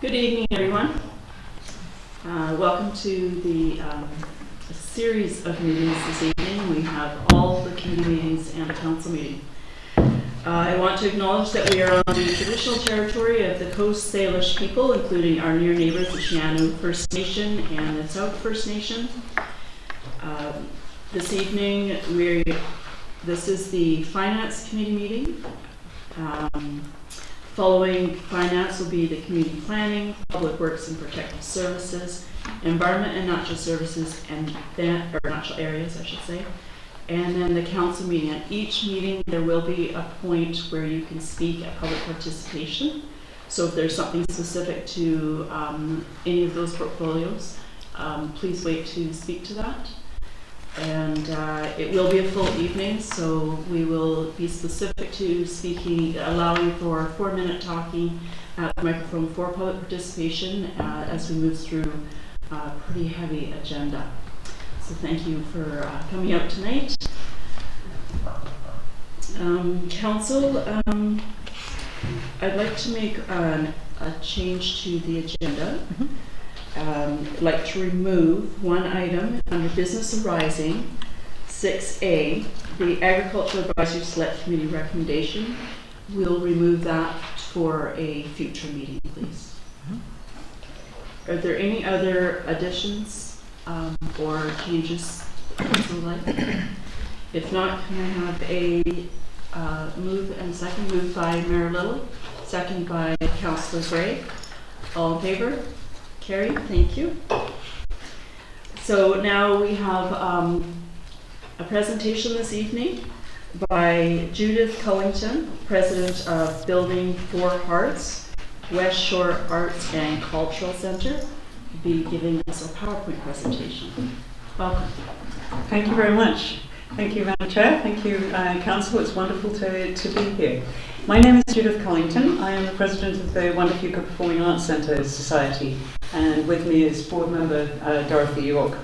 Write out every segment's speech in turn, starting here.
Good evening, everyone. Welcome to the series of meetings this evening. We have all the committee meetings and a council meeting. I want to acknowledge that we are on the traditional territory of the Coast Salish people, including our near neighbours, the Shiano First Nation and the South First Nation. This evening, this is the Finance Committee meeting. Following Finance will be the Community Planning, Public Works and Protective Services, Environment and Natural Services, and Natural Areas, I should say. And then the Council meeting. At each meeting, there will be a point where you can speak at public participation. So if there's something specific to any of those portfolios, please wait to speak to that. And it will be a full evening, so we will be specific to speaking, allowing for 4-minute talking at the microphone for public participation as we move through a pretty heavy agenda. So thank you for coming out tonight. Council, I'd like to make a change to the agenda. I'd like to remove one item under business arising, 6A, the Agricultural Advisory Select Committee recommendation. We'll remove that for a future meeting, please. Are there any other additions or changes you would like? If not, can I have a move and second? Moved by Mayor Little, second by Councillor Gray. All in favor? Carrie, thank you. So now we have a presentation this evening by Judith Cullington, President of Building 4 Hearts, West Shore Arts and Cultural Centre, be giving us a PowerPoint presentation. Welcome. Thank you very much. Thank you, Madam Chair. Thank you, Council. It's wonderful to be here. My name is Judith Cullington. I am the President of the Wonderfuka Performing Arts Centre Society, and with me is board member Dorothy York.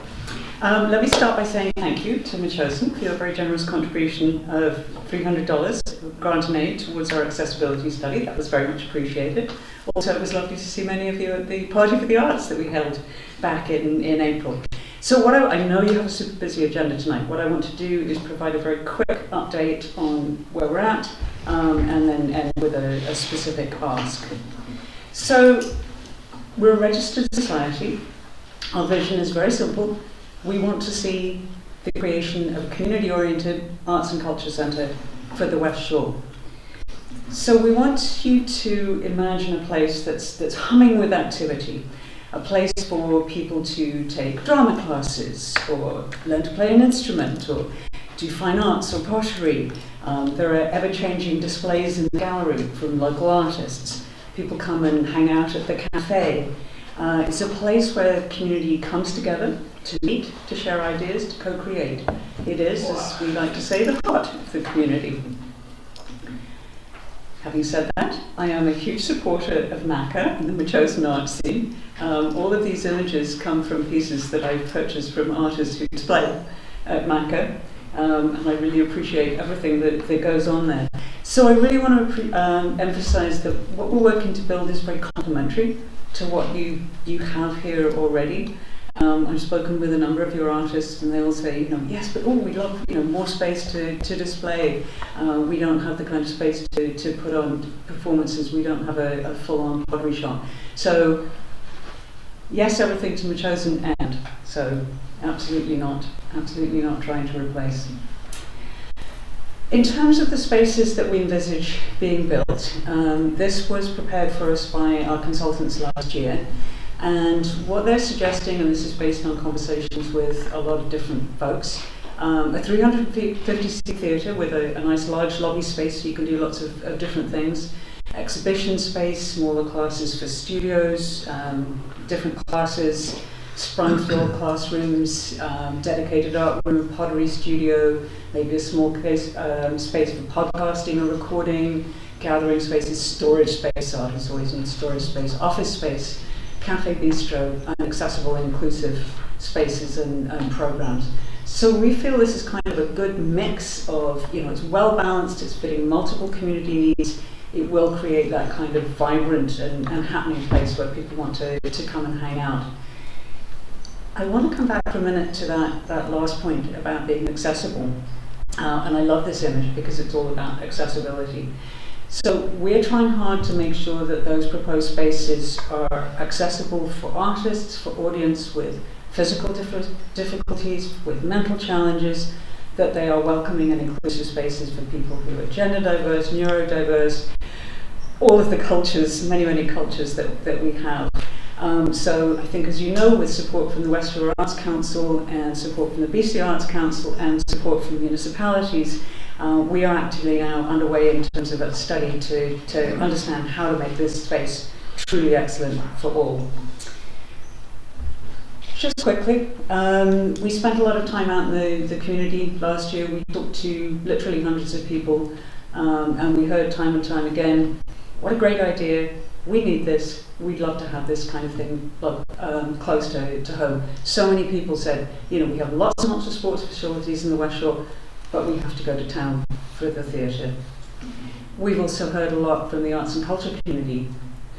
Let me start by saying thank you to Metchosin for your very generous contribution of $300 grant and aid towards our accessibility study. That was very much appreciated. Also, it was lovely to see many of you at the Party for the Arts that we held back in April. So I know you have a super busy agenda tonight. What I want to do is provide a very quick update on where we're at, and then end with a specific ask. So we're a registered society. Our vision is very simple. We want to see the creation of a community-oriented arts and culture centre for the West Shore. So we want you to imagine a place that's humming with activity, a place for people to take drama classes or learn to play an instrument or do fine arts or pottery. There are ever-changing displays in the gallery from local artists. People come and hang out at the cafe. It's a place where the community comes together to meet, to share ideas, to co-create. It is, as we like to say, the heart of the community. Having said that, I am a huge supporter of MACA and the Metchosin art scene. All of these images come from pieces that I've purchased from artists who display at MACA, and I really appreciate everything that goes on there. So I really want to emphasize that what we're working to build is very complementary to what you have here already. I've spoken with a number of your artists, and they all say, yes, but we'd love, more space to display. We don't have the kind of space to put on performances. We don't have a full-on pottery shop. So, yes, everything to Metchosin, and so absolutely not trying to replace. In terms of the spaces that we envisage being built, this was prepared for us by our consultants last year. And what they're suggesting, and this is based on conversations with a lot of different folks, a 350-seat theatre with a nice large lobby space so you can do lots of different things, exhibition space, smaller classes for studios, different classes, sprung floor classrooms, dedicated art room, pottery studio, maybe a small space for podcasting or recording, gathering spaces, storage space, artists always need storage space, office space, cafe bistro, and accessible inclusive spaces and programs. So we feel this is kind of a good mix of, it's well balanced, it's fitting multiple community needs, it will create that kind of vibrant and happening place where people want to come and hang out. I want to come back for a minute to that last point about being accessible. And I love this image because it's all about accessibility. So we're trying hard to make sure that those proposed spaces are accessible for artists, for audience with physical difficulties, with mental challenges, that they are welcoming and inclusive spaces for people who are gender diverse, neurodiverse, all of the cultures, many cultures that we have. So I think, as you know, with support from the West Shore Arts Council and support from the BC Arts Council and support from municipalities, we are actively now underway in terms of a study to understand how to make this space truly excellent for all. Just quickly, we spent a lot of time out in the community last year. We talked to literally hundreds of people, and we heard time and time again, what a great idea, we need this, we'd love to have this kind of thing close to home. So many people said, we have lots and lots of sports facilities in the West Shore, but we have to go to town for the theatre. We've also heard a lot from the arts and culture community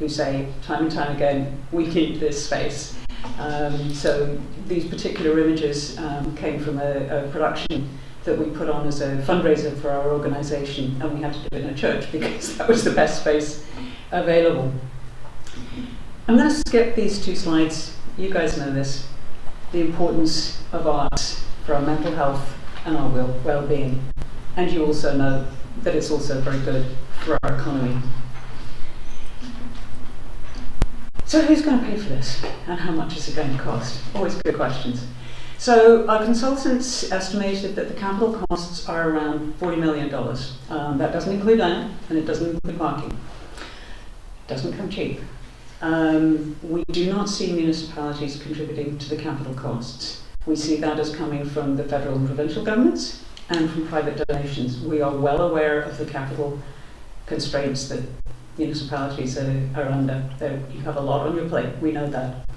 who say time and time again, we need this space. So these particular images came from a production that we put on as a fundraiser for our organisation, and we had to do it in a church because that was the best space available. I'm going to skip these two slides. You guys know this, the importance of art for our mental health and our well-being. And you also know that it's also very good for our economy. So who's going to pay for this, and how much is it going to cost? Always good questions. So our consultants estimated that the capital costs are around $40 million. That doesn't include land, and it doesn't include parking. It doesn't come cheap. We do not see municipalities contributing to the capital costs. We see that as coming from the federal and provincial governments and from private donations. We are well aware of the capital constraints that municipalities are under. You have a lot on your plate, we know that.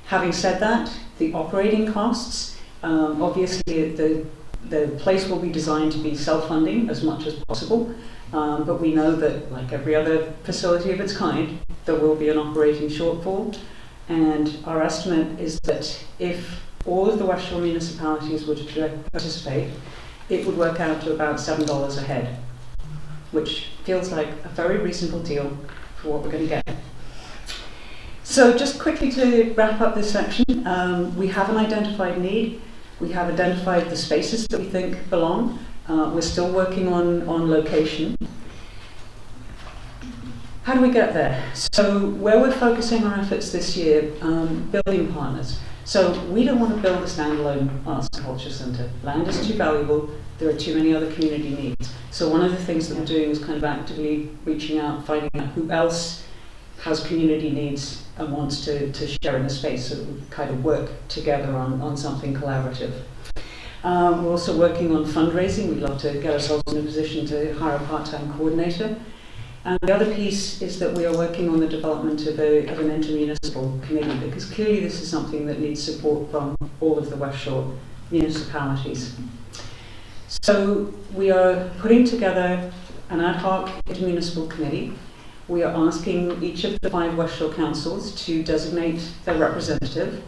Having said that, the operating costs, obviously the place will be designed to be self-funding as much as possible, but we know that, like every other facility of its kind, there will be an operating shortfall, and our estimate is that if all of the West Shore municipalities were to participate, it would work out to about $7 a head, which feels like a very reasonable deal for what we're going to get. So just quickly to wrap up this section, we have an identified need. We have identified the spaces that we think belong. We're still working on location. How do we get there? So where we're focusing our efforts this year, building partners. So we don't want to build a standalone arts and culture centre. Land is too valuable. There are too many other community needs. So one of the things that we're doing is kind of actively reaching out, finding out who else has community needs and wants to share in a space, so that we kind of work together on something collaborative. We're also working on fundraising. We'd love to get ourselves in a position to hire a part-time coordinator. And the other piece is that we are working on the development of an intermunicipal committee, because clearly this is something that needs support from all of the West Shore municipalities. So we are putting together an ad hoc intermunicipal committee. We are asking each of the 5 West Shore councils to designate their representative.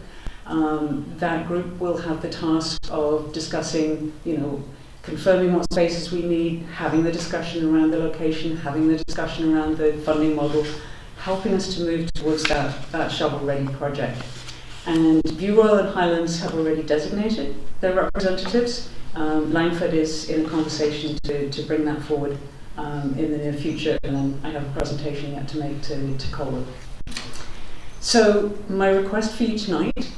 That group will have the task of discussing, confirming what spaces we need, having the discussion around the location, having the discussion around the funding model, helping us to move towards that shovel-ready project. And View Royal and Highlands have already designated their representatives. Langford is in a conversation to bring that forward in the near future, and then I have a presentation yet to make to Colwood. So my request for you tonight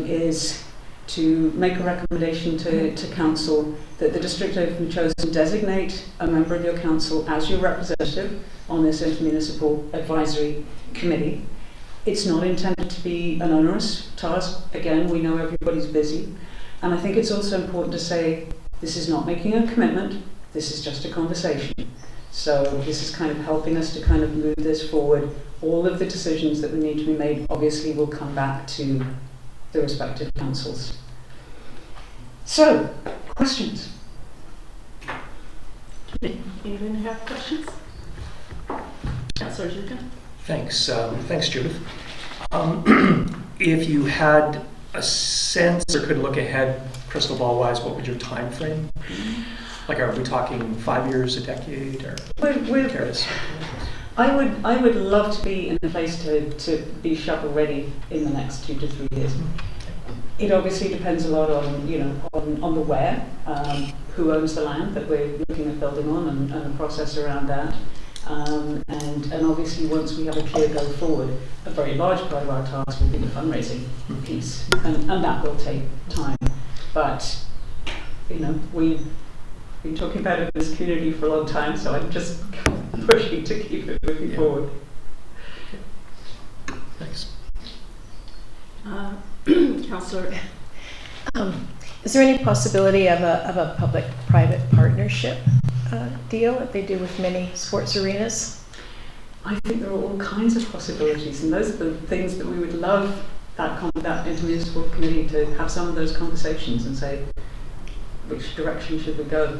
is to make a recommendation to Council that the District of Metchosin designate a member of your Council as your representative on this intermunicipal advisory committee. It's not intended to be an onerous task. Again, we know everybody's busy. And I think it's also important to say this is not making a commitment, this is just a conversation. So this is kind of helping us to kind of move this forward. All of the decisions that we need to be made obviously will come back to the respective councils. So, questions? Anyone have questions? Councillor Judith? Thanks. Thanks, Judith. If you had a sense or could look ahead, crystal ball wise, what would your time frame be? Like, are we talking 5 years, a decade, or curious? I would love to be in a place to be shovel ready in the next 2 to 3 years. It obviously depends a lot on, you know, on the where, who owns the land that we're looking at building on, and the process around that. And obviously once we have a clear go forward, a very large part of our task will be the fundraising piece, and that will take time. But, you know, we've been talking about it in this community for a long time, so I'm just pushing to keep it moving forward. Thanks. Councillor? Is there any possibility of a public-private partnership deal that they do with many sports arenas? I think there are all kinds of possibilities, and those are the things that we would love that intermunicipal committee to have some of those conversations and say, which direction should we go?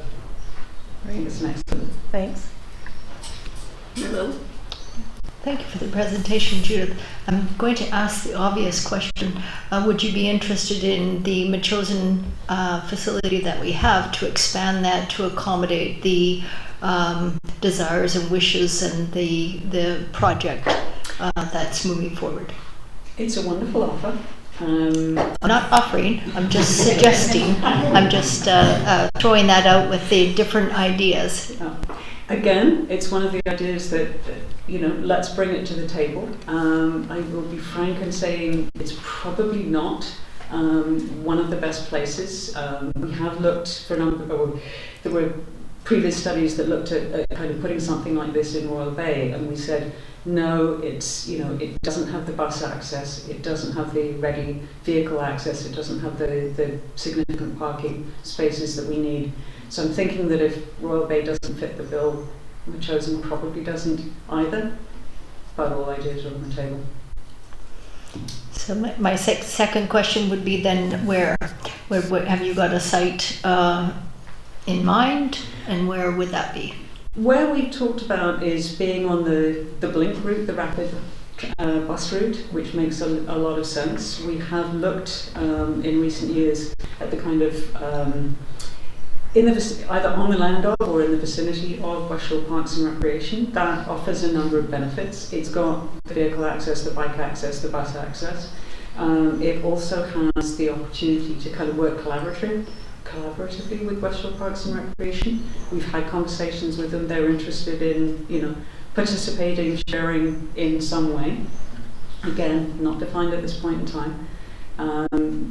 I think it's an excellent. Thanks. Hello. Thank you for the presentation, Judith. I'm going to ask the obvious question. Would you be interested in the Metchosin facility that we have to expand that to accommodate the desires and wishes and the project that's moving forward? It's a wonderful offer. I'm not offering, I'm just suggesting. I'm just throwing that out with the different ideas. Again, it's one of the ideas that, you know, let's bring it to the table. I will be frank in saying it's probably not one of the best places. We have looked for a number, or there were previous studies that looked at kind of putting something like this in Royal Bay, and we said, no, it's, you know, it doesn't have the bus access, it doesn't have the ready vehicle access, it doesn't have the significant parking spaces that we need. So I'm thinking that if Royal Bay doesn't fit the bill, Metchosin probably doesn't either, but all ideas are on the table. So my second question would be then, where have you got a site in mind, and where would that be? Where we've talked about is being on the Blink route, the rapid bus route, which makes a lot of sense. We have looked in recent years at the kind of either on the land of or in the vicinity of West Shore Parks and Recreation. That offers a number of benefits. It's got the vehicle access, the bike access, the bus access. It also has the opportunity to kind of work collaboratively with West Shore Parks and Recreation. We've had conversations with them. They're interested in, you know, participating, sharing in some way. Again, not defined at this point in time.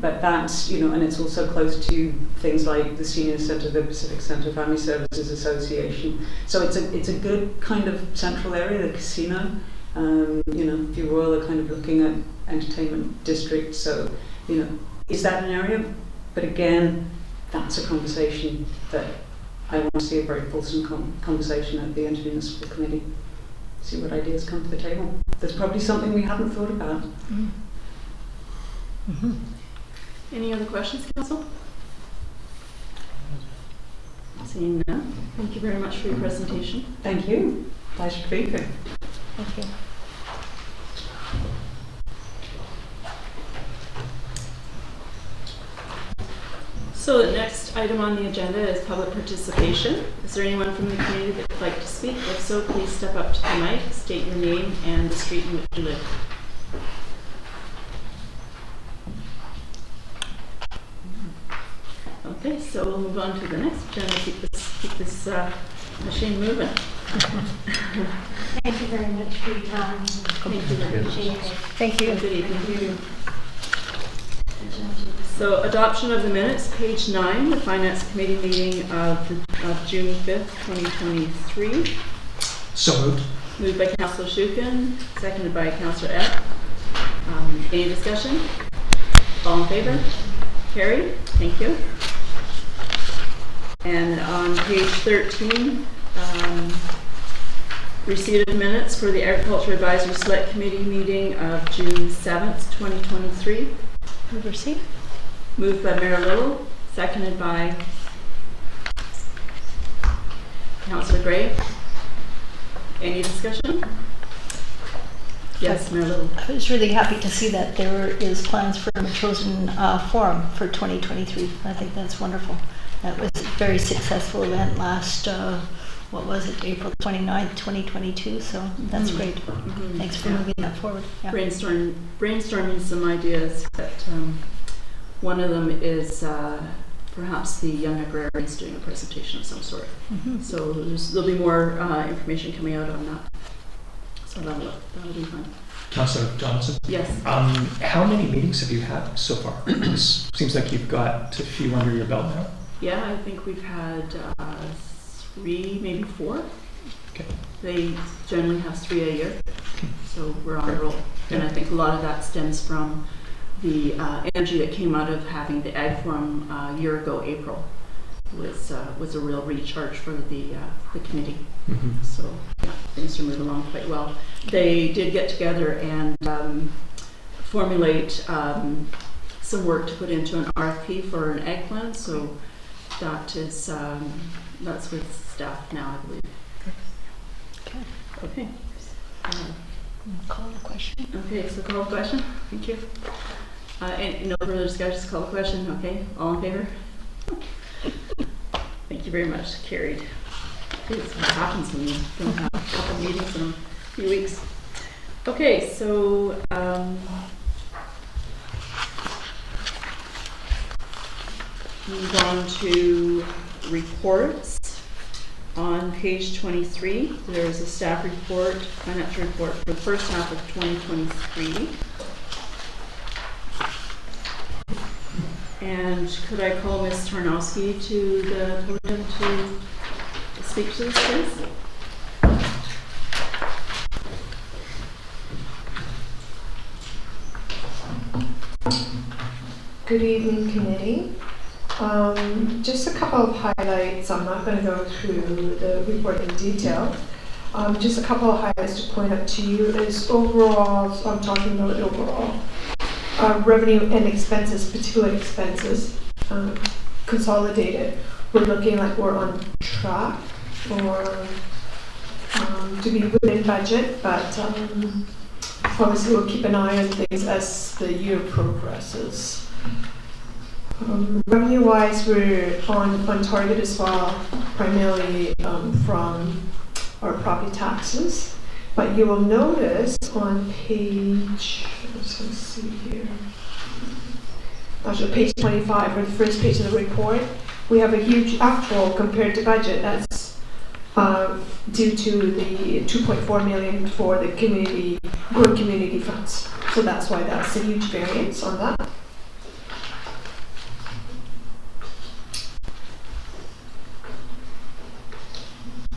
But that's, you know, and it's also close to things like the Senior Centre, the Pacific Centre Family Services Association. So it's a good kind of central area, the casino. You know, if you will, are kind of looking at entertainment districts. So, you know, is that an area? But again, that's a conversation that I want to see, a very fulsome conversation at the intermunicipal committee. See what ideas come to the table. There's probably something we haven't thought about. Mm-hmm. Any other questions, Council? Seeing none, thank you very much for your presentation. Thank you. Pleasure to be here. Thank you. So the next item on the agenda is public participation. Is there anyone from the community that would like to speak? If so, please step up to the mic, state your name and the street in which you live. Okay, so we'll move on to the next agenda. Keep this machine moving. Thank you very much for your time. Thank you very much. Thank you. Good evening. So adoption of the minutes, page 9, the Finance Committee meeting of June 5th, 2023. So moved. Moved by Councillor Shukin, seconded by Councillor F. Any discussion? All in favor? Carried. Thank you. And on page 13, receipt of minutes for the Agriculture Advisory Select Committee meeting of June 7th, 2023. Move receipt. Moved by Mayor Little, seconded by Councillor Gray. Any discussion? Yes, Mayor Little. I was really happy to see that there is plans for a Metchosin forum for 2023. I think that's wonderful. That was a very successful event last, what was it, April 29th, 2022. So that's great. Thanks for moving that forward. Yeah. Brainstorming some ideas, but one of them is perhaps the young agrarians doing a presentation of some sort. So there'll be more information coming out on that. So that'll be fun. Councillor Johnson? Yes. How many meetings have you had so far? This seems like you've got a few under your belt now. Yeah, I think we've had 3, maybe 4. Okay. They generally have 3 a year, so we're on a roll. And I think a lot of that stems from the energy that came out of having the Ag Forum a year ago, April, was a real recharge for the committee. So yeah, things are moving along quite well. They did get together and formulate some work to put into an RFP for an ag plan. So that is that's with staff now, I believe. Okay. Call the question. Okay, so call the question. Thank you. And no further discussion, just call the question. Okay, all in favor? Thank you very much. Carried. It's what happens when you don't have a couple meetings in a few weeks. Okay, so move on to reports. On page 23, there is a staff report, financial report for the first half of 2023. And could I call Ms. Tarnowski to the podium to speak to this, please? Good evening, committee. Just a couple of highlights. I'm not going to go through the report in detail. Just a couple of highlights to point out to you is overall, so I'm talking about overall, revenue and expenses, particular expenses, consolidated. We're looking like we're on track for to be within budget, but obviously we'll keep an eye on things as the year progresses. Revenue-wise, we're on target as well, primarily from our property taxes. But you will notice on page, let's see here, actually page 25, or the first page of the report, we have a huge actual compared to budget. That's due to the 2.4 million for the community, growth community funds. So that's why that's a huge variance on that.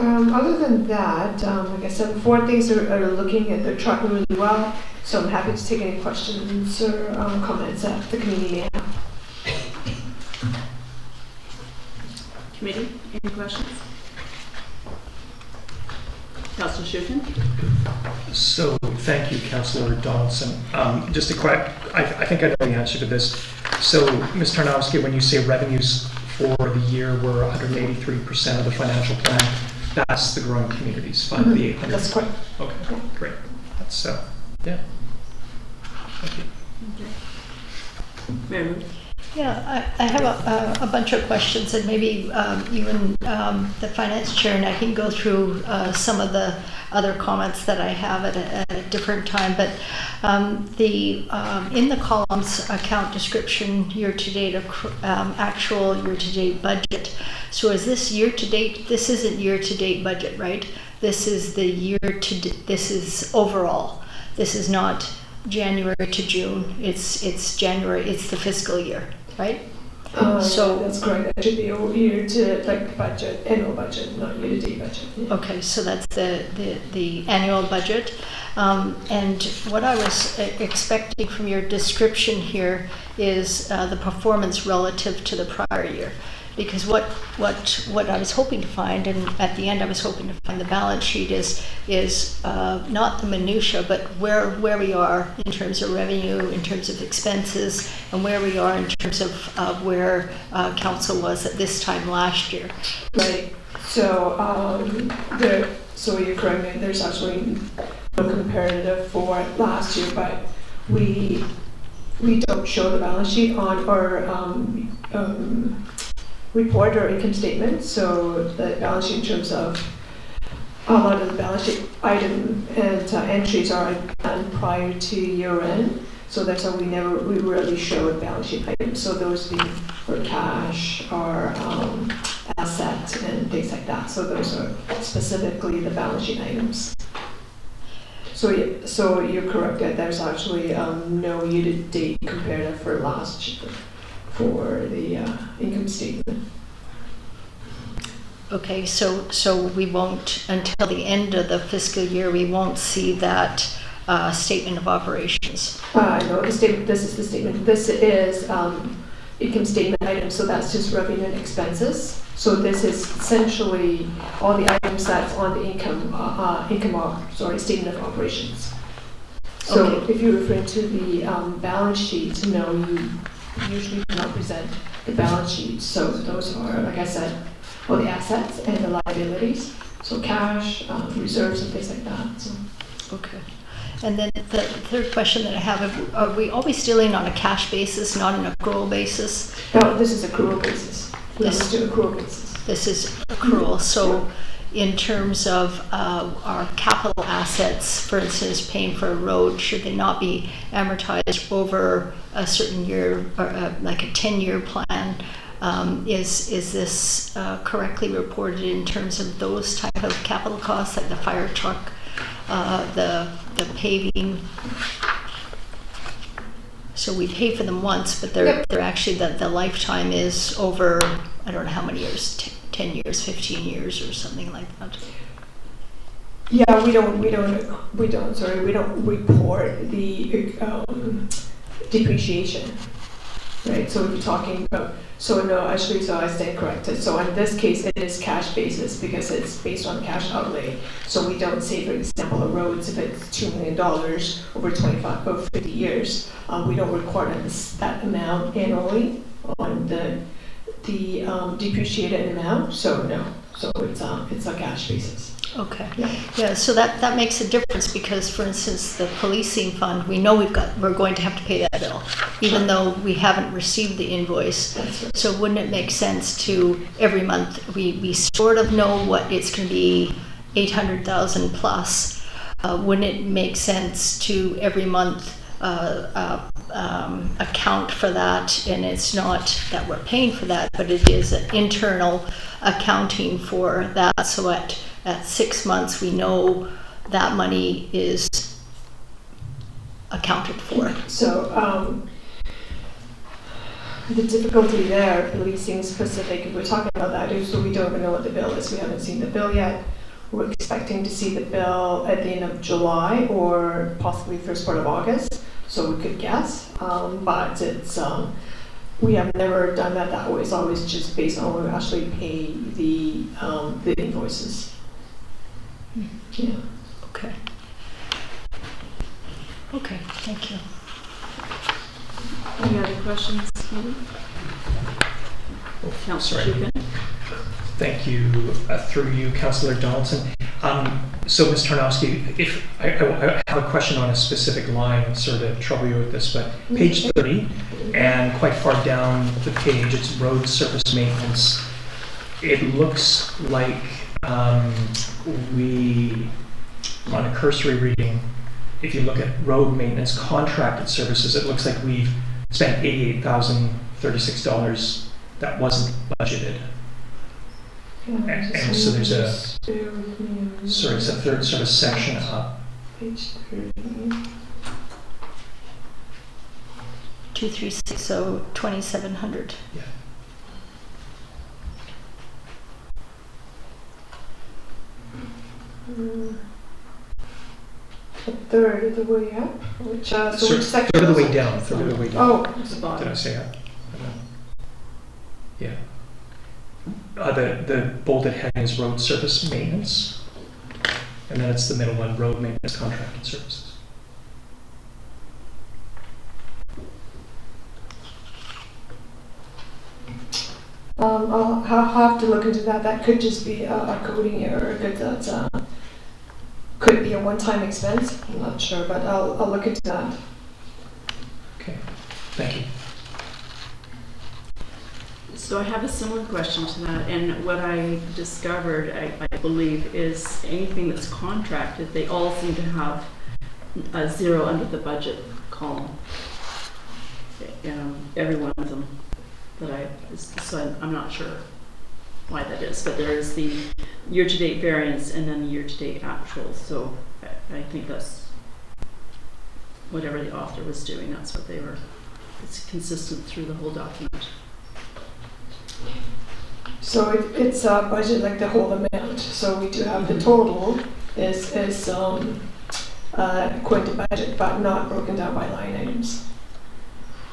Other than that, like I said before, things are looking at, they're tracking really well. So I'm happy to take any questions or comments that the committee may have. Committee, any questions? Councillor Schuken? So thank you, Councillor Donaldson. Just a quick, I think I know the answer to this. So Ms. Tarnowski, when you say revenues for the year were 183% of the financial plan, that's the growing communities fund, the 800. That's correct. Okay, great. That's yeah. Thank you. Okay. Mary Lou? Yeah, I have a bunch of questions, and maybe even the finance chair and I can go through some of the other comments that I have at a different time. But in the columns, account description, year-to-date, actual year-to-date budget. So is this year-to-date? This isn't year-to-date budget, right? This is the year-to-date. This is overall. This is not January to June. It's January. It's the fiscal year, right? So that's correct. That should be year to like budget, annual budget, not year-to-date budget. Yeah. Okay, so that's the annual budget. And what I was expecting from your description here is the performance relative to the prior year. Because what I was hoping to find, and at the end I was hoping to find the balance sheet is not the minutia, but where we are in terms of revenue, in terms of expenses, and where we are in terms of where council was at this time last year. Right. So so you're correct. There's actually no comparative for last year, but we don't show the balance sheet on our report or income statement. So the balance sheet in terms of a lot of the balance sheet item and entries are done prior to year end. So that's why we rarely show a balance sheet item. So those be for cash or assets and things like that. So those are specifically the balance sheet items. So you're correct that there's actually no year-to-date comparative for last year for the income statement. Okay, so we won't, until the end of the fiscal year, we won't see that statement of operations. No, the statement. This is the statement. This is income statement items. So that's just revenue and expenses. So this is essentially all the items that's on the statement of operations. So Okay. if you're referring to the balance sheet, no, you usually do not present the balance sheet. So those are, like I said, all the assets and the liabilities. So cash, reserves, and things like that. So. Okay. And then the third question that I have, are we always dealing on a cash basis, not an accrual basis? No, this is accrual basis. We This- always do accrual basis. This is accrual. So in terms of our capital assets, for instance, paying for a road, should they not be amortized over a certain year, or like a 10-year plan? Is this correctly reported in terms of those type of capital costs, like the fire truck, the paving? So we pay for them once, but they're actually, the lifetime is over, I don't know how many years, 10 years, 15 years or something like that. Yeah, we don't report the depreciation, right? So we're talking about, so I stand corrected. So in this case, it is cash basis because it's based on cash outlay. So we don't say, for example, roads, if it's $2 million over 25 or 50 years, we don't record that amount annually on the depreciated amount. So no, so it's a cash basis. Okay. Yeah. Yeah, so that makes a difference because, for instance, the policing fund, we know we're going to have to pay that bill, even though we haven't received the invoice. That's right. So wouldn't it make sense to every month, we sort of know what it's going to be, 800,000 plus. Wouldn't it make sense to every month account for that? And it's not that we're paying for that, but it is an internal accounting for that. So at 6 months, we know that money is accounted for. So the difficulty there, policing specific, if we're talking about that, is so we don't even know what the bill is. We haven't seen the bill yet. We're expecting to see the bill at the end of July or possibly first part of August. So we could guess, but it's we have never done that way. It's always just based on when we actually pay the invoices. Yeah. Okay. Okay, thank you. Any other questions, Katie? Councillor Sorry. Shukin? Thank you, through you, Councillor Donaldson. So, Ms. Tarnowski, if I have a question on a specific line, sorry to trouble you with this, but page 30, and quite far down the page, it's road surface maintenance. It looks like we, on a cursory reading, if you look at road maintenance contracted services, it looks like we've spent $88,036 that wasn't budgeted. And so there's a, sorry, it's a third sort of section up. Page 30. 236, so 2,700. Yeah. A third of the way up, which so which section? Third of the was way it? down, third of the way down. Oh, It's the Did bottom. I say up? Yeah. the bolded heading is road surface maintenance. And then it's the middle one, road maintenance contracted services. I'll have to look into that. That could just be a coding error. Could be a one-time expense. I'm not sure, but I'll look into that. Okay, thank you. So I have a similar question to that, and what I discovered, I believe, is anything that's contracted, they all seem to have a zero under the budget column. Every one of them so I'm not sure why that is, but there is the year-to-date variance and then the year-to-date actuals. So I think that's whatever the author was doing, that's what they were. It's consistent through the whole document. So it's a budget like the whole amount. So we do have the total is according to budget, but not broken down by line items.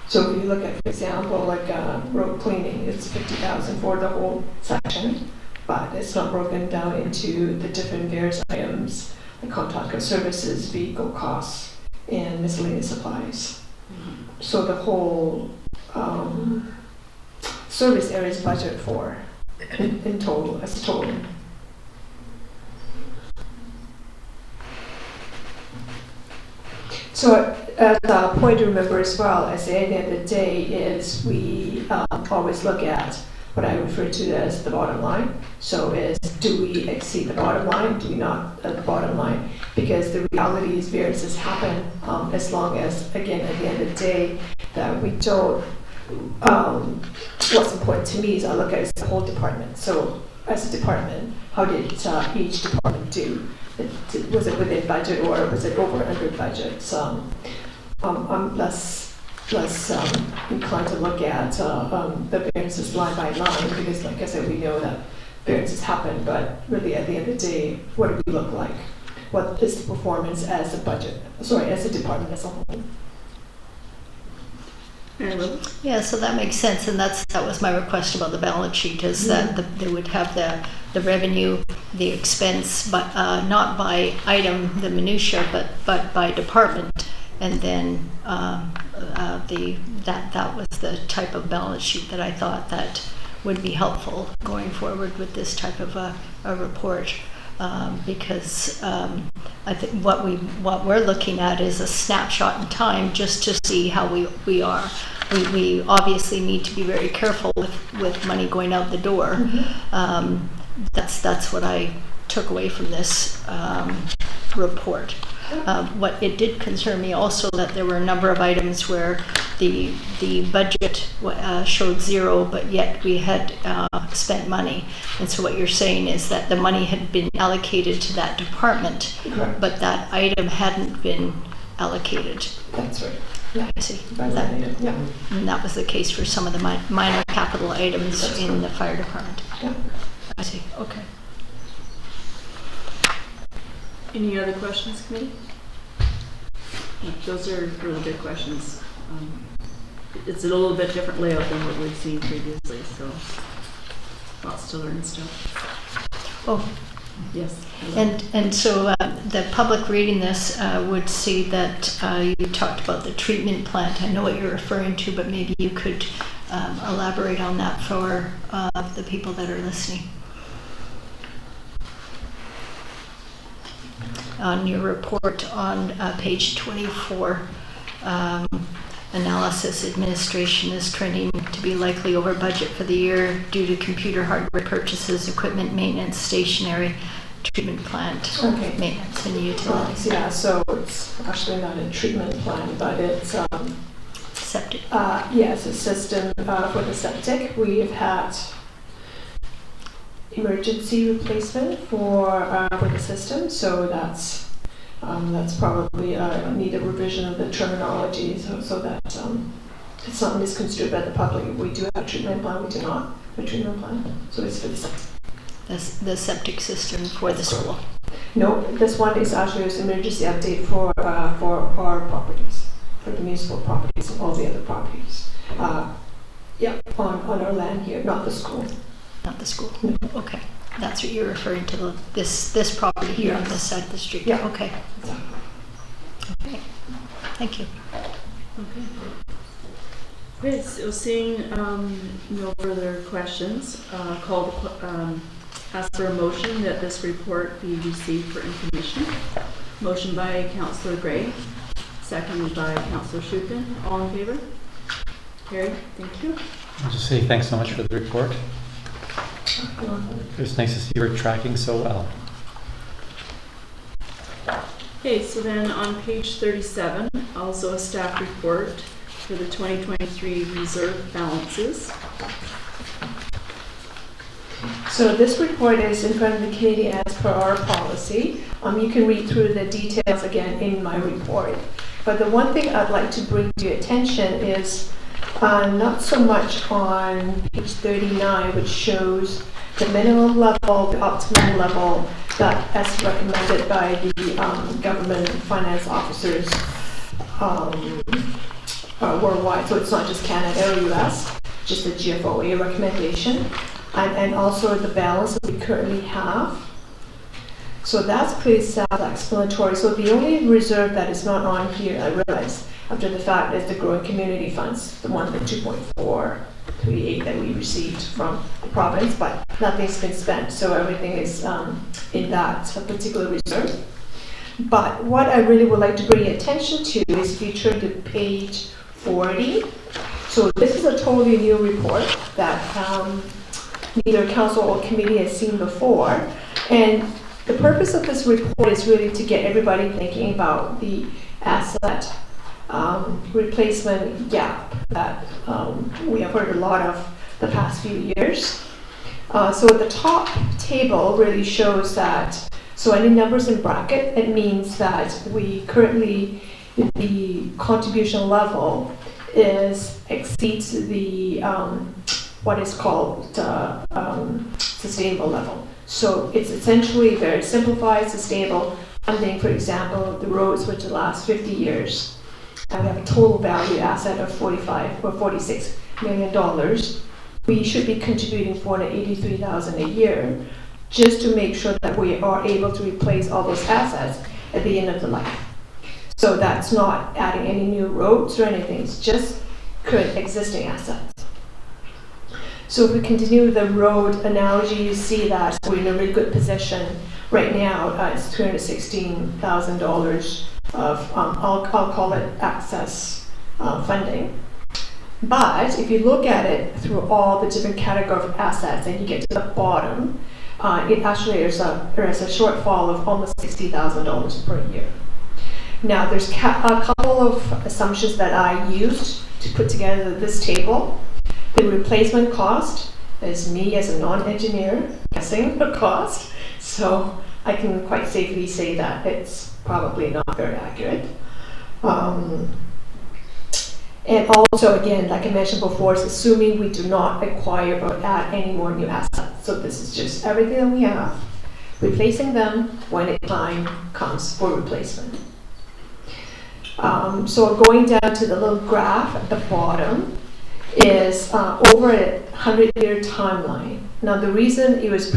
So if you look at, for example, like road cleaning, it's 50,000 for the whole section, but it's not broken down into the different various items, like contractor services, vehicle costs, and miscellaneous supplies. So the whole service area is budgeted for in total, as a total. So as a point to remember as well, at the end of the day, is we always look at what I refer to as the bottom line. So do we exceed the bottom line? Do we not at the bottom line? Because the reality is variances happen as long as, again, at the end of the day, that we don't, what's important to me is I look at it as the whole department. So as a department, how did each department do? Was it within budget or was it over or under budget? So I'm less inclined to look at the variances line by line, because like I said, we know that variances happen, but really at the end of the day, what do we look like? What is the performance as a budget, as a department as a whole? Yeah, so that makes sense, and that was my request about the balance sheet, is that they would have the revenue, the expense, but not by item, the minutia, but by department, and then that was the type of balance sheet that I thought that would be helpful going forward with this type of a report. Because I think what we're looking at is a snapshot in time, just to see how we are. We obviously need to be very careful with money going out the door. That's what I took away from this report. What it did concern me also, that there were a number of items where the budget showed zero, but yet we had spent money. And so what you're saying is that the money had been allocated to that department, but that item hadn't been allocated. That's right. Yeah. I see. Yeah. And that was the case for some of the minor capital items in the fire department. Yeah. I see. Okay. Any other questions, committee? Those are really good questions. It's a little bit different layout than what we've seen previously, so lots to learn still. Oh, yes. and so the public reading this would see that you talked about the treatment plant. I know what you're referring to, but maybe you could elaborate on that for the people that are listening. On your report on page 24, analysis administration is trending to be likely over budget for the year due to computer hardware purchases, equipment maintenance, stationary, treatment plant maintenance, and utilities. Yeah, so it's actually not a treatment plant, but it's Septic. yes, a system for the septic. We've had emergency replacement for the system, so that's probably need a revision of the terminology, so that it's not misconstrued by the public. We do have a treatment plant, we do not have a treatment plant, so it's for the septic. The septic system for the school. No, this one is actually an emergency update for our properties, for the municipal properties and all the other properties. Yeah, on our land here, not the school. not the school. Okay, that's what you're referring to, this property here on this side of the street. Yeah. Okay. Okay, thank you. Okay. Okay, so seeing no further questions, ask for a motion that this report be received for information. Motion by Councillor Gray, seconded by Councillor Schuppen. All in favor? Carried. Thank you. I'll just say thanks so much for the report. It's nice to see you were tracking so well. Okay, so then on page 37, also a staff report for the 2023 reserve balances. So this report is in front of the committee as per our policy. You can read through the details again in my report. But the one thing I'd like to bring to your attention is not so much on page 39, which shows the minimum level, the optimum level that as recommended by the government finance officers worldwide. So it's not just Canada or US, just the GFOA recommendation. And also the balance that we currently have. So that's pretty self-explanatory. So the only reserve that is not on here, I realize, after the fact, is the growing community funds, the one, the 2.438 that we received from the province, but nothing's been spent, so everything is in that particular reserve. But what I really would like to bring your attention to is if you turn to page 40. So this is a totally new report that neither council or committee has seen before. And the purpose of this report is really to get everybody thinking about the asset replacement gap that we have heard a lot of the past few years. So the top table really shows that, so any numbers in bracket, it means that we currently, the contribution level exceeds the what is called sustainable level. So it's essentially very simplified, sustainable funding, for example, the roads, which last 50 years, and we have a total value asset of $45 or $46 million. We should be contributing $483,000 a year just to make sure that we are able to replace all those assets at the end of the life. So that's not adding any new roads or anything, it's just current existing assets. So if we continue the road analogy, you see that we're in a really good position right now. It's $216,000 of, I'll call it access funding. But if you look at it through all the different categories of assets and you get to the bottom, it actually there is a shortfall of almost $60,000 per year. Now there's a couple of assumptions that I used to put together this table. The replacement cost is me as a non-engineer guessing the cost, so I can quite safely say that it's probably not very accurate. And also, again, like I mentioned before, it's assuming we do not acquire or add any more new assets. So this is just everything that we have, replacing them when the time comes for replacement. So going down to the little graph at the bottom is over a 100-year timeline. Now the reason it was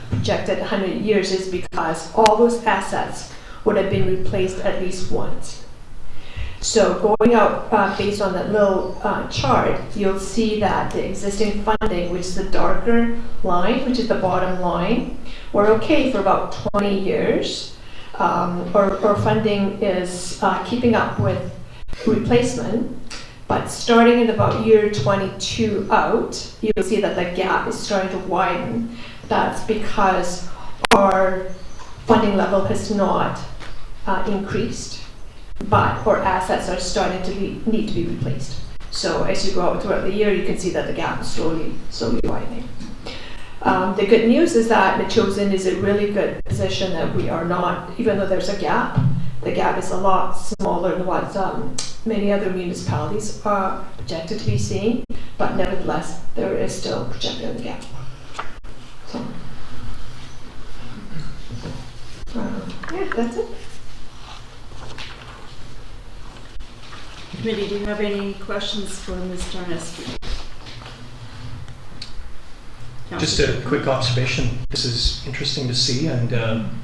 projected 100 years is because all those assets would have been replaced at least once. So going out based on that little chart, you'll see that the existing funding, which is the darker line, which is the bottom line, we're okay for about 20 years. Our funding is keeping up with replacement. But starting in about year 22 out, you'll see that the gap is starting to widen. That's because our funding level has not increased, but our assets are starting to need to be replaced. So as you go out throughout the year, you can see that the gap is slowly widening. The good news is that Metchosin is a really good position that we are not, even though there's a gap, the gap is a lot smaller than what many other municipalities are projected to be seeing, but nevertheless, there is still projected a gap. So, yeah, that's it. Committee, do you have any questions for Ms. Tarneski? Just a quick observation. This is interesting to see, and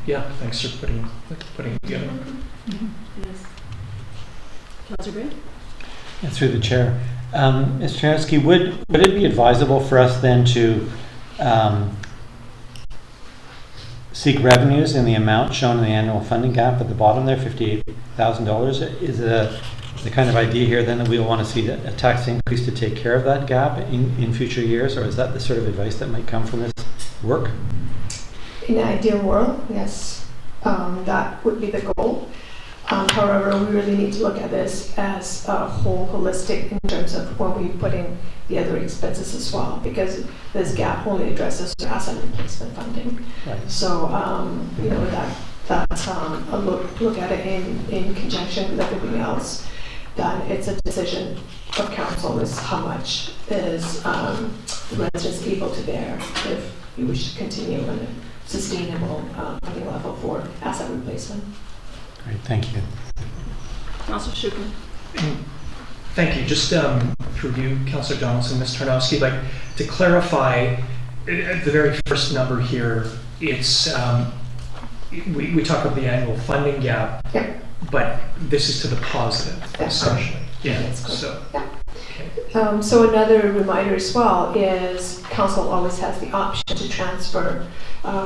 yeah, thanks for putting it together. Yes. Councillor Gray? And through the chair, Mr. Janowski, would it be advisable for us then to seek revenues in the amount shown in the annual funding gap at the bottom there, $58,000? Is the kind of idea here then that we'll want to see a tax increase to take care of that gap in future years, or is that the sort of advice that might come from this work? In an ideal world, yes, that would be the goal. However, we really need to look at this as a whole holistic in terms of when we put in the other expenses as well, because this gap only addresses asset replacement funding. Right. So, you know, that's a look at it in conjunction with everything else. Then it's a decision of council is how much is the residents able to bear if you wish to continue on a sustainable funding level for asset replacement. Great, thank you. Councillor Schucman? Thank you. Just through you, Councillor Donaldson, Ms. Tarnowski, like to clarify, the very first number here, it's we talk about the annual funding gap, Yep. but this is to the positive, That's essentially. Yeah. That's correct. So. Yeah. Okay. So another reminder as well is council always has the option to transfer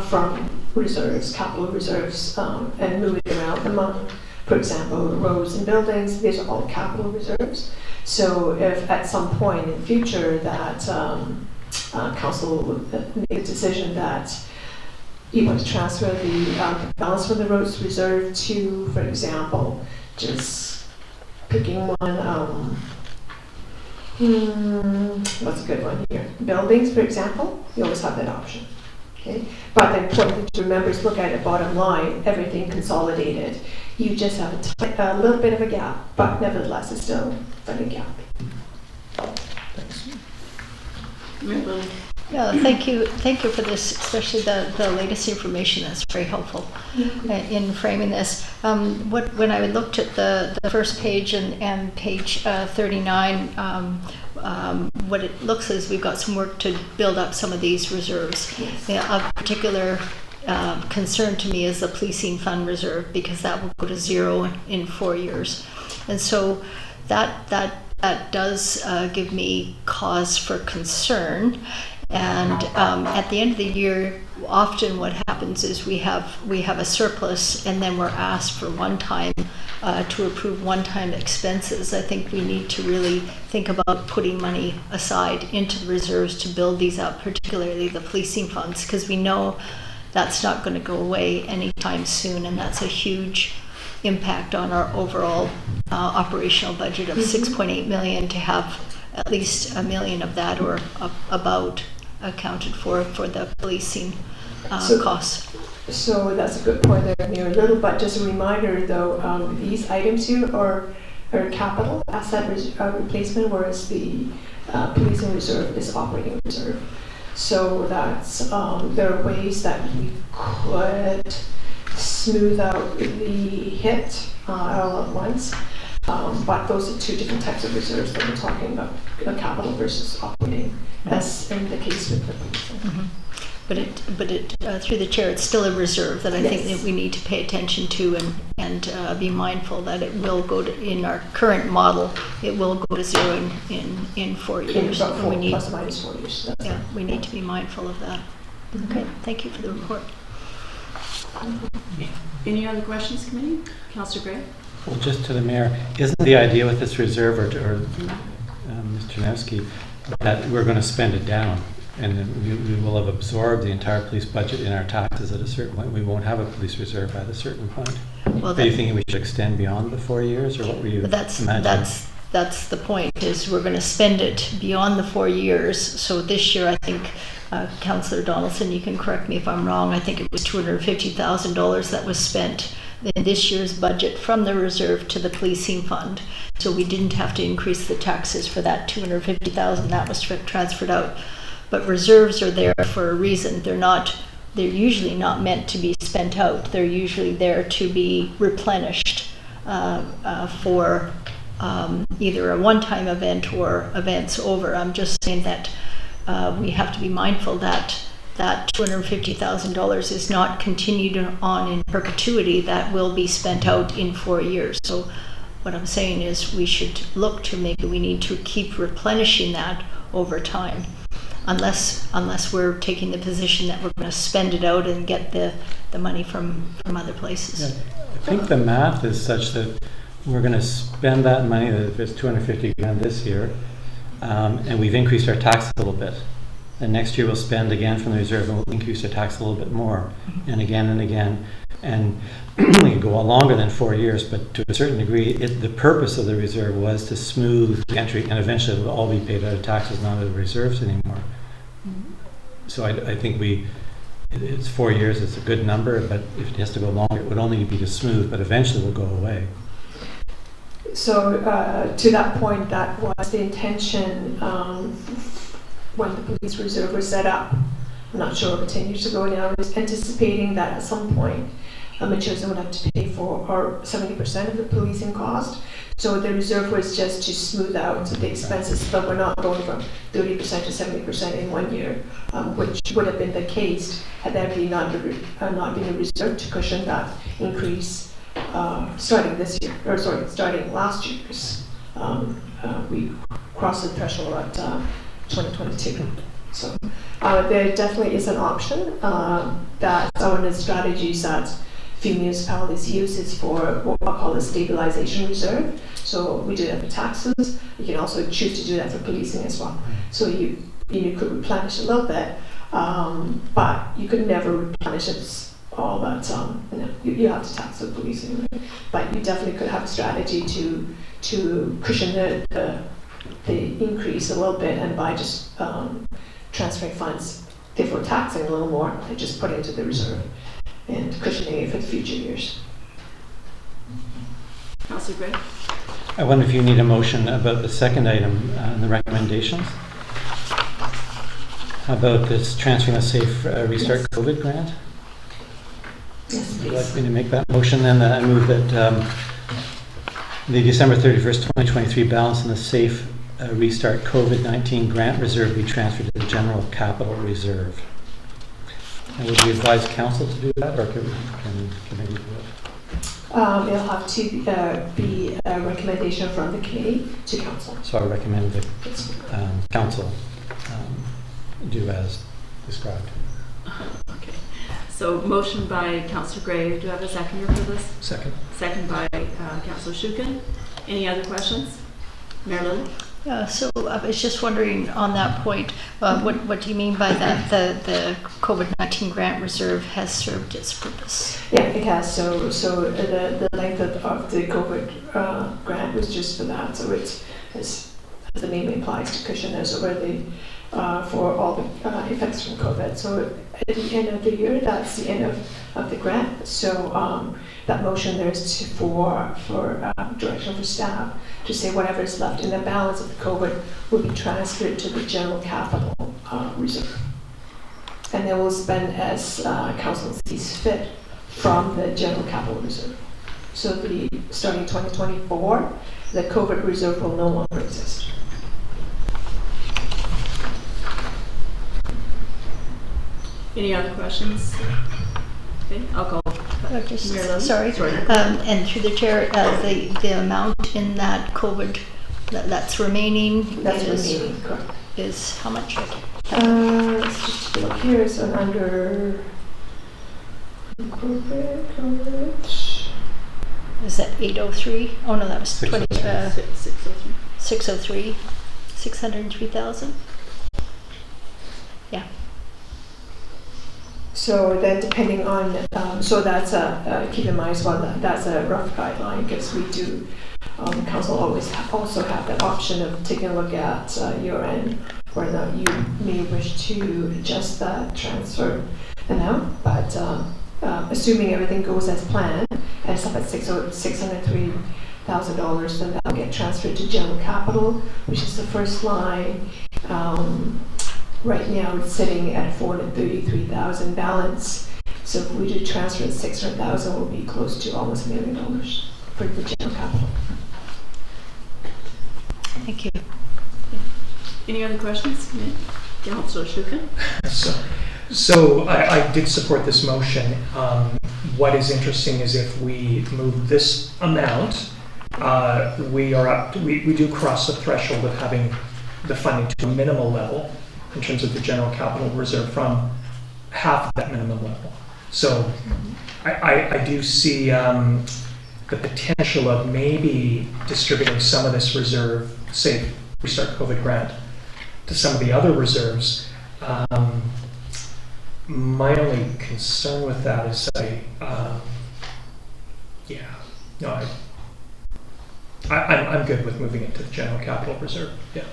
from reserves, capital reserves, and move it around among, for example, roads and buildings. These are all capital reserves. So if at some point in the future that council would make a decision that you want to transfer the balance from the roads reserve to, for example, just picking one, what's a good one here? Buildings, for example, you always have that option. Okay, but the important thing to remember is look at the bottom line, everything consolidated. You just have a little bit of a gap, but nevertheless, it's still a gap. Thanks. Lily? Yeah, thank you for this, especially the latest information. That's very helpful in framing this. When I looked at the first page and page 39, what it looks is we've got some work to build up some of these reserves. Yes. Yeah, of particular concern to me is the policing fund reserve, because that will go to zero in 4 years, and so that does give me cause for concern. And at the end of the year, often what happens is we have a surplus, and then we're asked for to approve one-time expenses. I think we need to really think about putting money aside into the reserves to build these up, particularly the policing funds, because we know that's not going to go away anytime soon, and that's a huge impact on our overall operational budget of $6.8 million. To have at least $1 million of that, or about, accounted for the policing costs. So that's a good point there, Mayor Little, but just a reminder though, these items here are capital asset replacement, whereas the policing reserve is operating reserve. So that's, there are ways that we could smooth out the hit all at once. But those are two different types of reserves that we're talking about, capital versus operating, as in the case with the policing. Mm-hmm. But it through the chair, it's still a reserve that I think that we need to pay attention to and be mindful that it will go to, in our current model, it will go to zero in 4 years. In about we need, plus or minus 4 years. yeah, we need to be mindful of that. Okay, thank you for the report. Any other questions, committee? Councillor Gray? Well, just to the mayor, isn't the idea with this reserve, or Mr. Janowski, that we're going to spend it down, and then we will have absorbed the entire police budget in our taxes at a certain point? We won't have a police reserve at a certain point. Well, Are you thinking we should extend beyond the 4 years, or what were you imagining? That's the point, is we're going to spend it beyond the 4 years. So this year, I think, Councillor Donaldson, you can correct me if I'm wrong, I think it was $250,000 that was spent in this year's budget from the reserve to the policing fund. So we didn't have to increase the taxes for that $250,000 that was transferred out. But reserves are there for a reason. They're usually not meant to be spent out. They're usually there to be replenished for either a one-time event or events over. I'm just saying that we have to be mindful that that $250,000 is not continued on in perpetuity. That will be spent out in 4 years. So what I'm saying is we should look to maybe we need to keep replenishing that over time, unless we're taking the position that we're going to spend it out and get the money from other places. Yeah, I think the math is such that we're going to spend that money, if it's 250 grand this year, and we've increased our tax a little bit. And next year we'll spend again from the reserve and we'll increase our tax a little bit more, and again and again. And we could go on longer than 4 years, but to a certain degree, the purpose of the reserve was to smooth the entry, and eventually it will all be paid out of taxes, not out of reserves anymore. So I think it's 4 years, it's a good number, but if it has to go longer, it would only be to smooth, but eventually it will go away. So to that point, that was the intention when the police reserve was set up. I'm not sure, over 10 years ago now, I was anticipating that at some point Metchosin would have to pay for 70% of the policing cost. So the reserve was just to smooth out the expenses, but we're not going from 30% to 70% in 1 year, which would have been the case had there not been a reserve to cushion that increase starting this year, or sorry, starting last year, because we crossed the threshold at 2022. So there definitely is an option that one of the strategies that few municipalities use is for what I call a stabilization reserve. So we do that for taxes. You can also choose to do that for policing as well. So you could replenish a little bit, but you could never replenish it all that. You have to tax the policing, right? But you definitely could have a strategy to cushion the increase a little bit, and by just transferring funds, therefore taxing a little more, and just put it into the reserve and cushioning it for the future years. Councillor Gray? I wonder if you need a motion about the second item, the recommendations. How about this transferring a safe restart COVID grant? Yes, Would you please. like me to make that motion? Then I move that the December 31st, 2023 balance in the safe restart COVID-19 grant reserve be transferred to the general capital reserve. And would we advise council to do that, or can we do it? It'll have to be a recommendation from the committee to council. So I recommend that council do as described. Okay. So motion by Councillor Gray. Do I have a seconder for this? Second. Second by Councillor Shukin. Any other questions? Mayor Lily? Yeah, so I was just wondering on that point, what do you mean by that the COVID-19 grant reserve has served its purpose? Yeah, it has. So the length of the COVID grant was just for that. So it's, as the name implies, to cushion us over for all the effects from COVID. So at the end of the year, that's the end of the grant. So that motion there is for direction for staff to say whatever is left in the balance of the COVID will be transferred to the general capital reserve. And then we'll spend as council sees fit from the general capital reserve. So starting 2024, the COVID reserve will no longer exist. Any other questions? Okay, I'll call. Mayor Lily? Sorry. And through the chair, the amount in that COVID that's remaining That's remaining, correct. is how much? Let's just look here. So under appropriate coverage. Is that 803? Oh no, that was 20, 603. 603, 603,000. Yeah. So then depending on, so that's keep in mind as well, that's a rough guideline, because we do, council always also have the option of taking a look at your end, whether or not you may wish to adjust that transfer amount. But assuming everything goes as planned, and it's up at $603,000, then that'll get transferred to general capital, which is the first line. Right now it's sitting at 433,000 balance. So if we do transfer at 600,000, we'll be close to almost $1 million for the general capital. Thank you. Any other questions? Councillor Shukin? So I did support this motion. What is interesting is if we move this amount, we do cross the threshold of having the funding to a minimal level in terms of the general capital reserve from half of that minimum level. So I do see the potential of maybe distributing some of this reserve, say Restart COVID grant, to some of the other reserves. My only concern with that is I'm good with moving it to the general capital reserve. Yeah.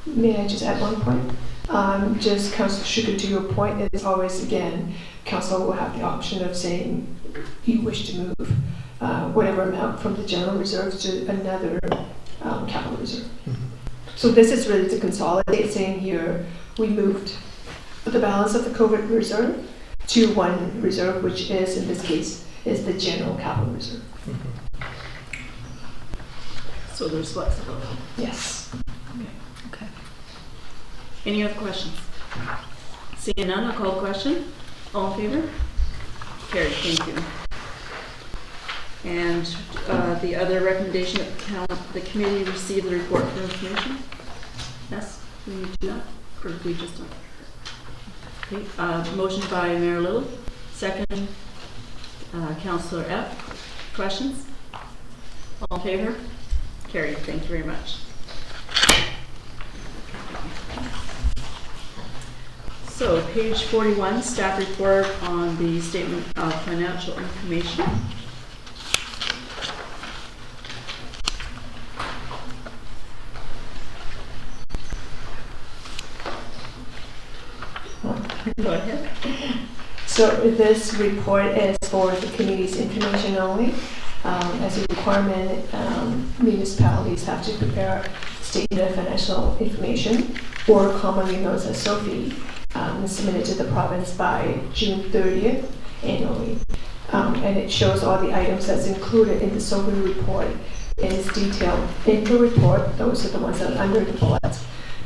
May I just add one point? Just Councillor Shukin, to your point, it's always, again, Council will have the option of saying you wish to move whatever amount from the general reserve to another capital reserve. Mm-hmm. So this is really to consolidate, saying here we moved the balance of the COVID reserve to one reserve, which is, in this case, is the general capital reserve. Mm-hmm. So there's flexibility. Yes. Okay. Any other questions? Seeing none, I'll call the question. All in favor? Carried, thank you. And the other recommendation that the committee receive the report for information? Yes, we need to do that? Or we just don't? Okay, motion by Mayor Little, second Councillor F. Questions? All in favor? Carried, thank you very much. So, page 41, staff report on the statement of financial information. Go ahead. So this report is for the committee's information only. As a requirement, municipalities have to prepare a statement of financial information, or commonly known as SOFI, submitted to the province by June 30th annually. And it shows all the items that's included in the SOFI report is detailed in the report. Those are the ones that are under the bullet.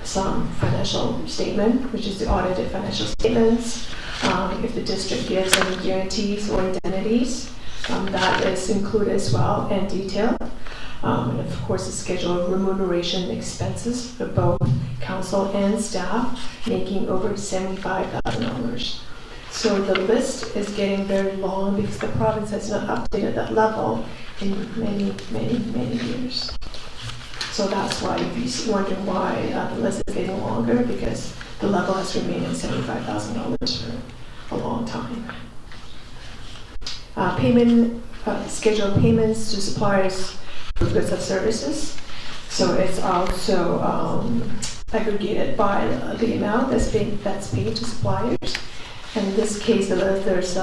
Some financial statement, which is the audited financial statements. If the district gives any guarantees or indemnities, that is included as well and detailed. And of course, the schedule of remuneration expenses for both council and staff, making over $75,000. So the list is getting very long because the province has not updated that level in many years. So that's why if you're wondering why the list is getting longer, because the level has remained at $75,000 for a long time. Scheduled payments to suppliers for goods and services. So it's also aggregated by the amount that's paid to suppliers. And in this case, there's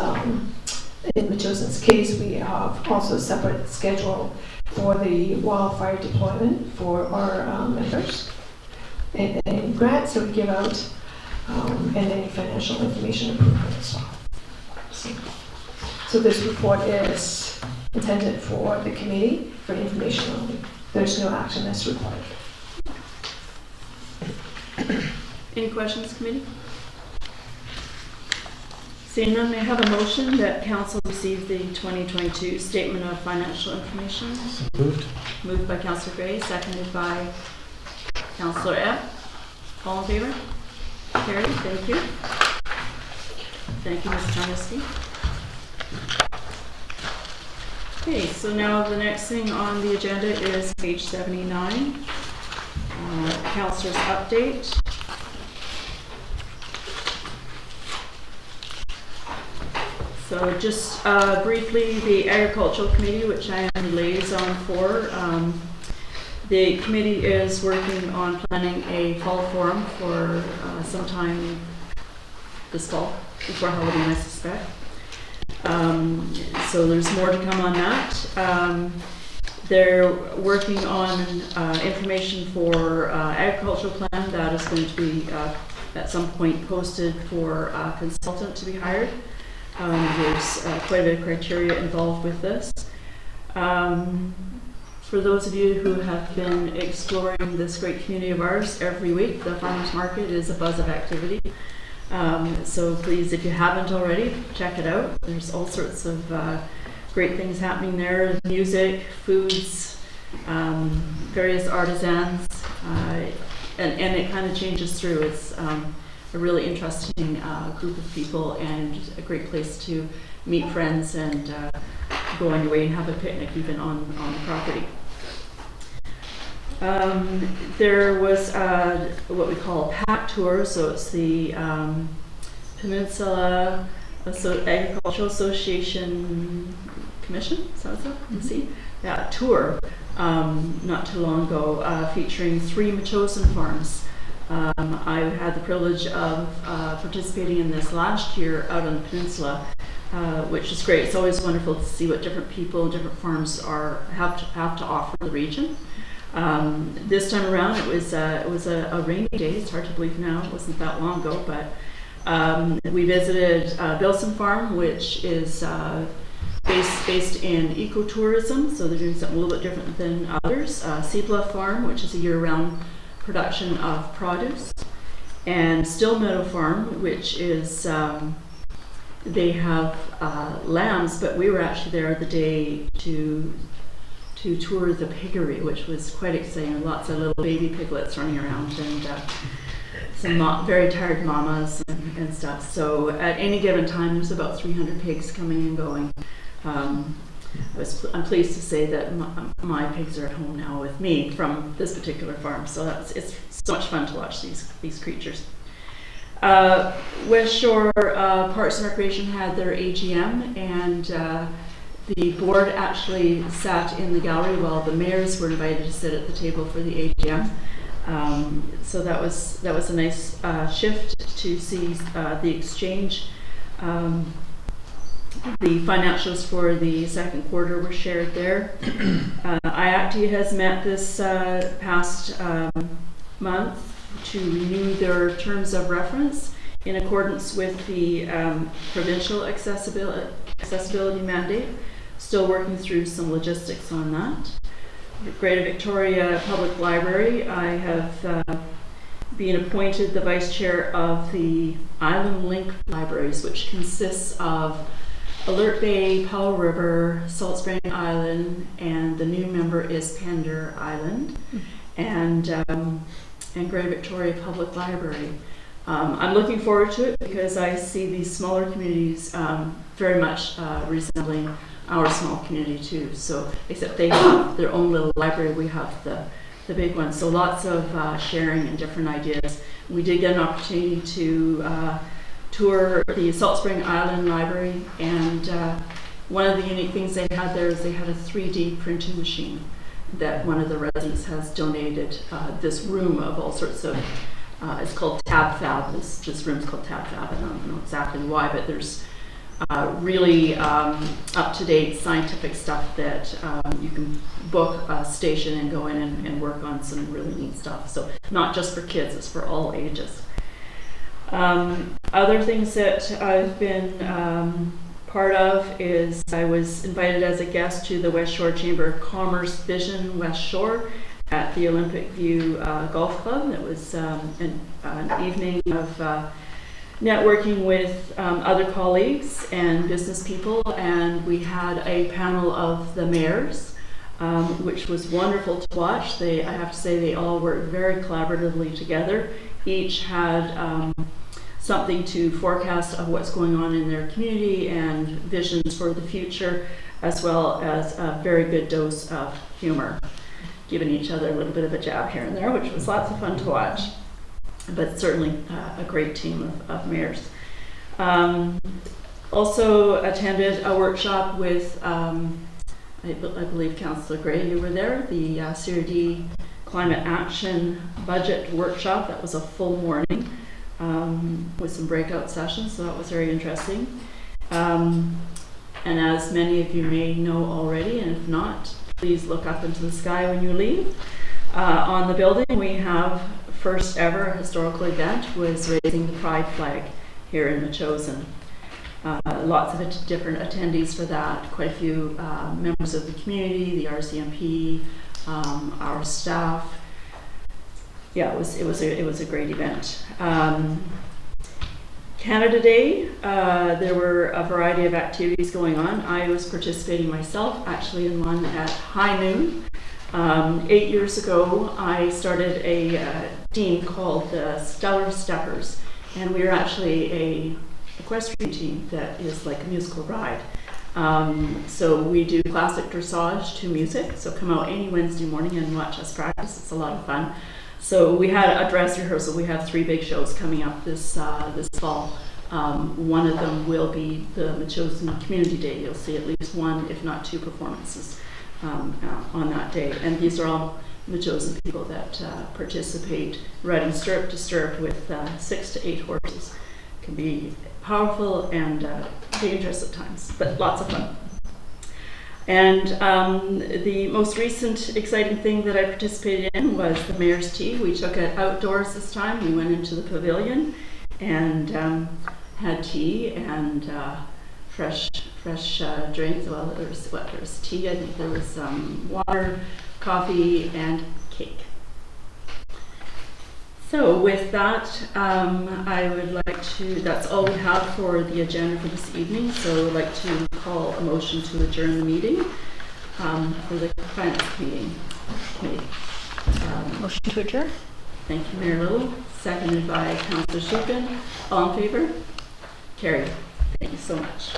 in Metchosin's case, we have also a separate schedule for the wildfire deployment for our members, and any grants that we give out, and any financial information improvement as well. So this report is intended for the committee for information only. There's no action that's required. Any questions, committee? Seeing none, may I have a motion that council receive the 2022 Statement of Financial Information? So moved. Moved by Councillor Gray, seconded by Councillor F. All in favor? Carried, thank you. Thank you, Ms. Tarnowski. Okay, so now the next thing on the agenda is page 79, Councillor's update. So just briefly, the Agricultural Committee, which I am liaison for, the committee is working on planning a fall forum for sometime this fall, before Halloween, I suspect. So there's more to come on that. They're working on information for agricultural plan that is going to be at some point posted for a consultant to be hired. There's quite a bit of criteria involved with this. For those of you who have been exploring this great community of ours, every week the farmers market is a buzz of activity. So please, if you haven't already, check it out. There's all sorts of great things happening there: music, foods, various artisans, and it kind of changes through. It's a really interesting group of people and a great place to meet friends and go on your way and have a picnic even on the property. There was what we call a PAC tour, so it's the Peninsula Agricultural Association Commission, is that what it's see? Yeah, tour not too long ago, featuring 3 Metchosin farms. I had the privilege of participating in this last year out on the peninsula, which is great. It's always wonderful to see what different people, different farms have to offer the region. This time around, it was a rainy day. It's hard to believe now. It wasn't that long ago, but we visited Bilson Farm, which is based in ecotourism, so they're doing something a little bit different than others. Seedbluff Farm, which is a year-round production of produce, and Still Meadow Farm, which is they have lambs, but we were actually there the day to tour the piggery, which was quite exciting. Lots of little baby piglets running around and some very tired mamas and stuff. So at any given time, there's about 300 pigs coming and going. I'm pleased to say that my pigs are at home now with me from this particular farm. So it's so much fun to watch these creatures. West Shore Parks and Recreation had their AGM, and the board actually sat in the gallery while the mayors were invited to sit at the table for the AGM. So that was a nice shift to see the exchange. The financials for the second quarter were shared there. IACTI has met this past month to renew their terms of reference in accordance with the provincial accessibility mandate. Still working through some logistics on that. Greater Victoria Public Library, I have been appointed the vice chair of the Island Link Libraries, which consists of Alert Bay, Powell River, Salt Spring Island, and the new member is Pender Island, and Greater Victoria Public Library. I'm looking forward to it because I see these smaller communities very much resembling our small community too. So, except they have their own little library, we have the big one. So lots of sharing and different ideas. We did get an opportunity to tour the Salt Spring Island Library, and one of the unique things they had there is they had a 3D printing machine that one of the residents has donated this room of all sorts of, it's called Tab Fab, this room's called Tab Fab. I don't know exactly why, but there's really up-to-date scientific stuff that you can book a station and go in and work on some really neat stuff. So not just for kids, it's for all ages. Other things that I've been part of is I was invited as a guest to the West Shore Chamber of Commerce Vision West Shore at the Olympic View Golf Club. It was an evening of networking with other colleagues and business people, and we had a panel of the mayors, which was wonderful to watch. I have to say they all worked very collaboratively together. Each had something to forecast of what's going on in their community and visions for the future, as well as a very good dose of humor, giving each other a little bit of a jab here and there, which was lots of fun to watch. But certainly a great team of mayors. Also attended a workshop with, I believe Councillor Gray, you were there, the CRD Climate Action Budget Workshop. That was a full morning with some breakout sessions, so that was very interesting. And as many of you may know already, and if not, please look up into the sky when you leave. On the building we have first ever historical event was raising the pride flag here in Metchosin. Lots of different attendees for that, quite a few members of the community, the RCMP, our staff. Yeah, it was a great event. Canada Day, there were a variety of activities going on. I was participating myself, actually in one at high noon. 8 years ago, I started a team called the Stellar Steppers, and we are actually a equestrian team that is like a musical ride. So we do classic dressage to music, so come out any Wednesday morning and watch us practice. It's a lot of fun. So we had a dress rehearsal. We have 3 big shows coming up this fall. One of them will be the Metchosin Community Day. You'll see at least 1, if not 2 performances on that day. And these are all Metchosin people that participate riding stirrup to stirrup with 6 to 8 horses. It can be powerful and dangerous at times, but lots of fun. And the most recent exciting thing that I participated in was the Mayor's Tea. We took it outdoors this time. We went into the pavilion and had tea and fresh drinks. Well, there was tea. I think there was water, coffee, and cake. So with that, I would like to, that's all we have for the agenda for this evening. So I'd like to call a motion to adjourn the meeting for the Finance Committee. Motion to adjourn? Thank you, Mayor Little. Seconded by Councillor Shupin. All in favor? Carried. Thank you so much.